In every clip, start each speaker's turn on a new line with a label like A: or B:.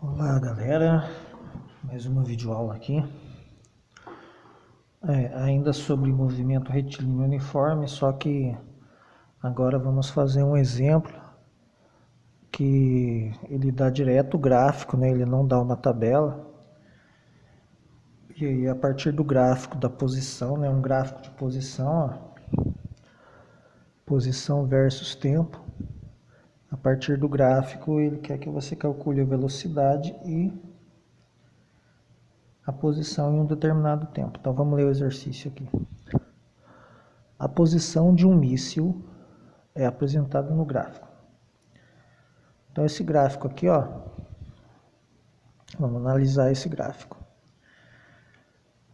A: Olá galera, mais uma videoaula aqui. Ainda sobre movimento retilíneo uniforme, só que agora vamos fazer um exemplo que ele dá direto o gráfico, né? Ele não dá uma tabela. E aí a partir do gráfico da posição, né? Um gráfico de posição, ó, posição versus tempo. A partir do gráfico ele quer que você calcule a velocidade e a posição em um determinado tempo. Então vamos ler o exercício aqui. A posição de um míssil é apresentada no gráfico. Então esse gráfico aqui, ó, vamos analisar esse gráfico.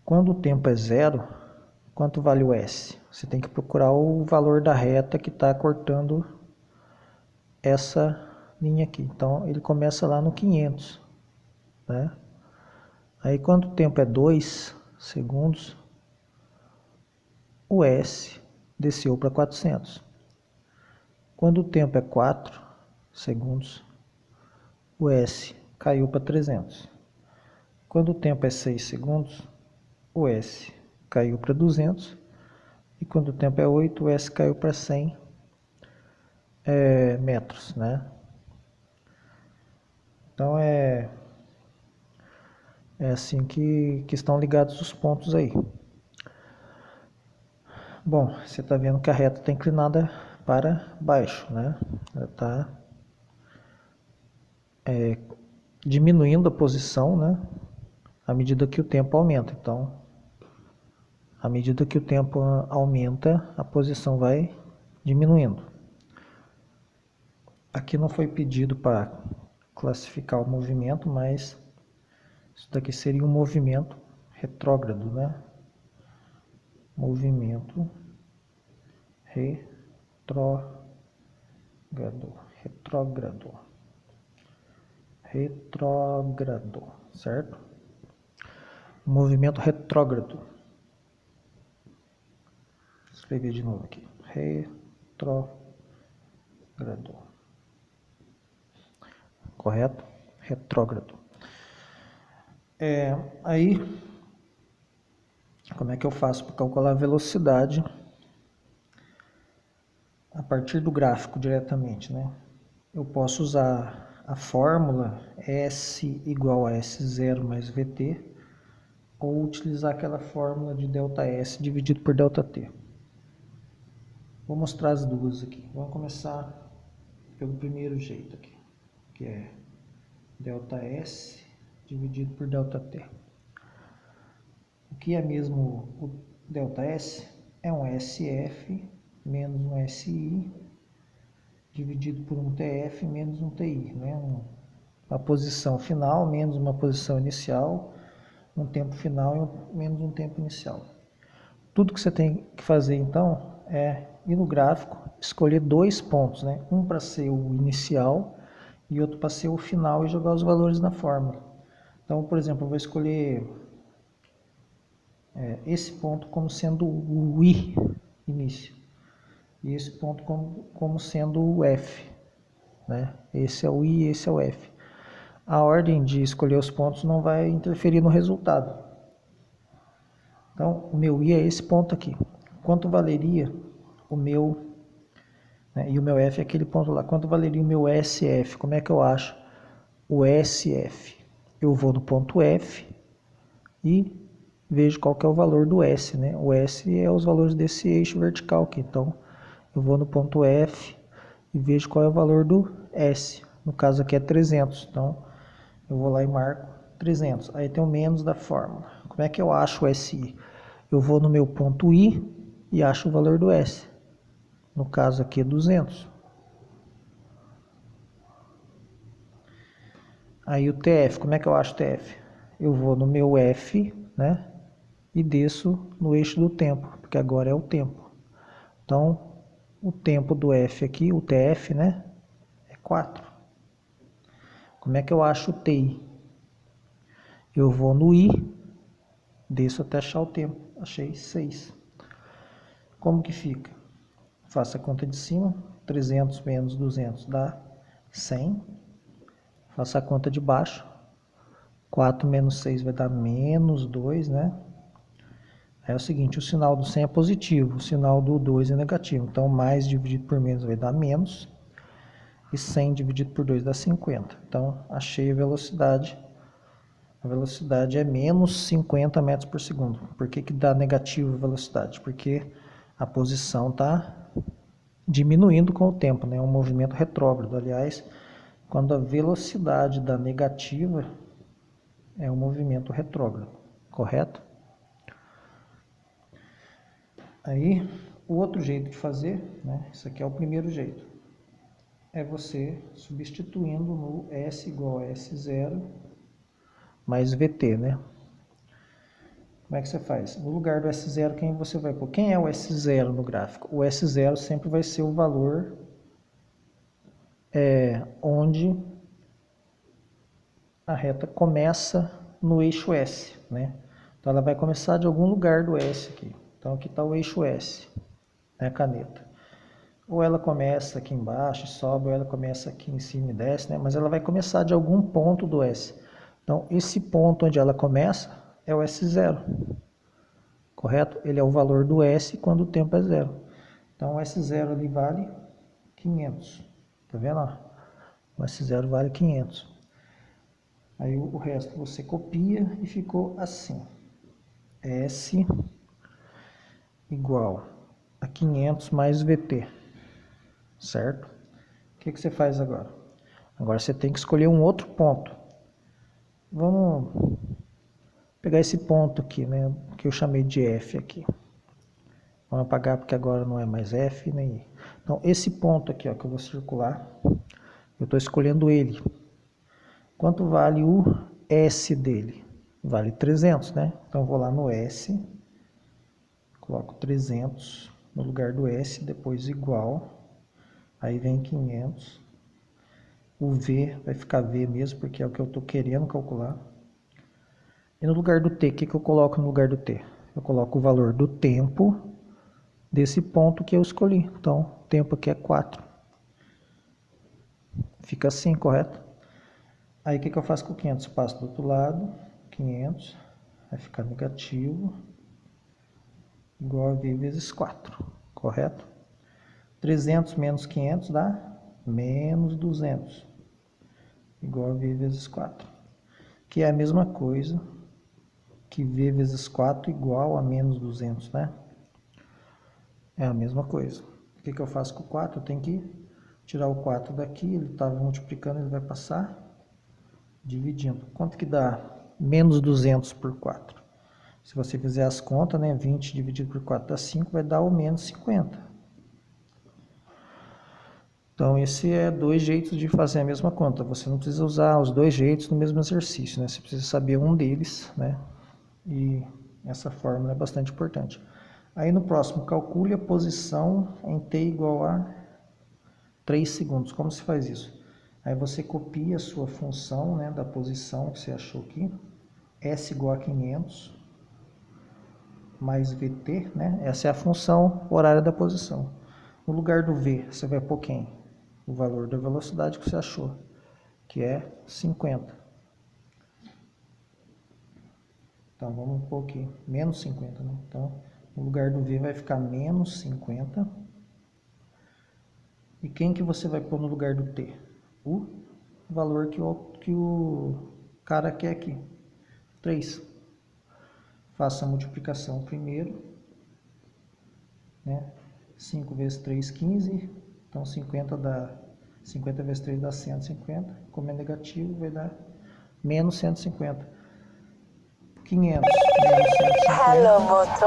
A: Quando o tempo é zero, quanto vale o S? Você tem que procurar o valor da reta que está cortando essa linha aqui. Então ele começa lá no 500, né? Aí quando o tempo é 2 segundos, o S desceu para 400. Quando o tempo é 4 segundos, o S caiu para 300. Quando o tempo é 6 segundos, o S caiu para 200. E quando o tempo é 8, o S caiu para 100 metros, né? Então é assim que estão ligados os pontos aí. Bom, você está vendo que a reta está inclinada para baixo, né? Ela está diminuindo a posição, né? À medida que o tempo aumenta. Então, à medida que o tempo aumenta, a posição vai diminuindo. Aqui não foi pedido para classificar o movimento, mas isso daqui seria um movimento retrógrado, né? Movimento retrógrado, certo? Movimento retrógrado. Vou escrever de novo aqui. Retrógrado. Correto? Retrógrado. Aí, como é que eu faço para calcular a velocidade a partir do gráfico diretamente, né? Eu posso usar a fórmula S igual a S0 mais VT, ou utilizar aquela fórmula de ΔS dividido por ΔT. Vou mostrar as duas aqui. Vamos começar pelo primeiro jeito aqui, que é ΔS dividido por ΔT. O que é mesmo o ΔS? É um SF menos um SI dividido por um TF menos um TI, né? Uma posição final menos uma posição inicial, um tempo final menos um tempo inicial. Tudo que você tem que fazer então é ir no gráfico, escolher dois pontos, né? Um para ser o inicial e outro para ser o final e jogar os valores na fórmula. Então, por exemplo, eu vou escolher esse ponto como sendo o I, início, e esse ponto como sendo o F, né? Esse é o I e esse é o F. A ordem de escolher os pontos não vai interferir no resultado. Então, o meu I é esse ponto aqui. Quanto valeria o meu, né? E o meu F é aquele ponto lá. Quanto valeria o meu SF? Como é que eu acho o SF? Eu vou no ponto F e vejo qual que é o valor do S, né? O S é os valores desse eixo vertical aqui. Então, eu vou no ponto F e vejo qual é o valor do S. No caso aqui é 300. Então, eu vou lá e marco 300. Aí tem o menos da fórmula. Como é que eu acho o SI? Eu vou no meu ponto I e acho o valor do S. No caso aqui é 200. Aí o TF, como é que eu acho o TF? Eu vou no meu F, né? E desço no eixo do tempo, porque agora é o tempo. Então, o tempo do F aqui, o TF, né? É 4. Como é que eu acho o TI? Eu vou no I, desço até achar o tempo. Achei 6. Como que fica? Faço a conta de cima. 300 menos 200 dá 100. Faço a conta de baixo. 4 menos 6 vai dar menos 2, né? Aí é o seguinte, o sinal do 100 é positivo, o sinal do 2 é negativo. Então, mais dividido por menos vai dar menos. E 100 dividido por 2 dá 50. Então, achei a velocidade. A velocidade é menos 50 metros por segundo. Por que que dá negativo a velocidade? Porque a posição está diminuindo com o tempo, né? É um movimento retrógrado. Aliás, quando a velocidade dá negativa, é um movimento retrógrado, correto? Aí, o outro jeito de fazer, né? Isso aqui é o primeiro jeito, é você substituindo no S igual a S0 mais VT, né? Como é que você faz? No lugar do S0, quem você vai pôr? Quem é o S0 no gráfico? O S0 sempre vai ser o valor onde a reta começa no eixo S, né? Então ela vai começar de algum lugar do S aqui. Então aqui está o eixo S, né, a caneta. Ou ela começa aqui embaixo e sobe, ou ela começa aqui em cima e desce, né? Mas ela vai começar de algum ponto do S. Então esse ponto onde ela começa é o S0, correto? Ele é o valor do S quando o tempo é zero. Então o S0 ali vale 500, tá vendo? O S0 vale 500. Aí o resto você copia e ficou assim. S igual a 500 mais VT, certo? O que você faz agora? Agora você tem que escolher um outro ponto. Vamos pegar esse ponto aqui, né, que eu chamei de F aqui. Vamos apagar porque agora não é mais F nem I. Então esse ponto aqui, ó, que eu vou circular, eu estou escolhendo ele. Quanto vale o S dele? Vale 300, né? Então eu vou lá no S, coloco 300 no lugar do S, depois igual, aí vem 500. O V vai ficar V mesmo, porque é o que eu estou querendo calcular. E no lugar do T, o que eu coloco no lugar do T? Eu coloco o valor do tempo desse ponto que eu escolhi. Então, o tempo aqui é 4. Fica assim, correto? Aí, o que eu faço com 500? Passo do outro lado, 500, vai ficar negativo, igual a V vezes 4, correto? 300 menos 500 dá menos 200, igual a V vezes 4, que é a mesma coisa que V vezes 4 igual a menos 200, né? É a mesma coisa. O que eu faço com o 4? Eu tenho que tirar o 4 daqui, ele estava multiplicando, ele vai passar dividindo. Quanto que dá menos 200 por 4? Se você fizer as contas, né, 20 dividido por 4 dá 5, vai dar o menos 50. Então, esse é dois jeitos de fazer a mesma conta. Você não precisa usar os dois jeitos no mesmo exercício, né? Você precisa saber um deles, né? E essa fórmula é bastante importante. Aí no próximo, calcule a posição em t igual a 3 segundos. Como se faz isso? Aí você copia a sua função, né, da posição que você achou aqui, S igual a 500, mais VT, né? Essa é a função horária da posição. No lugar do V, você vai pôr quem? O valor da velocidade que você achou, que é 50. Então, vamos pôr aqui, menos 50, né? Então, no lugar do V vai ficar menos 50. E quem que você vai pôr no lugar do T? O valor que o cara quer aqui, 3. Faça a multiplicação primeiro, né? 5 vezes 3, 15. Então, 50 vezes 3 dá 150. Como é negativo, vai dar menos 150. 500 menos 150.
B: Hello, moto.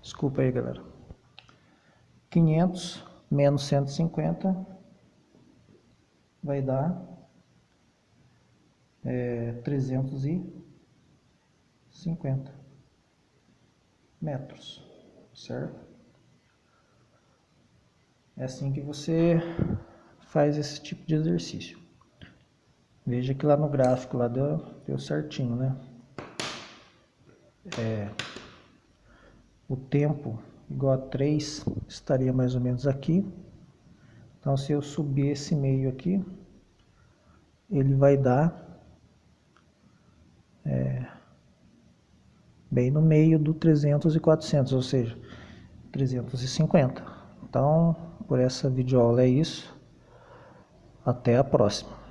A: Desculpa aí, galera. 500 menos 150 vai dar 350 metros, certo? É assim que você faz esse tipo de exercício. Veja que lá no gráfico lá deu certinho, né? O tempo igual a 3 estaria mais ou menos aqui. Então, se eu subir esse meio aqui, ele vai dar bem no meio do 300 e 400, ou seja, 350. Então, por essa videoaula é isso. Até a próxima.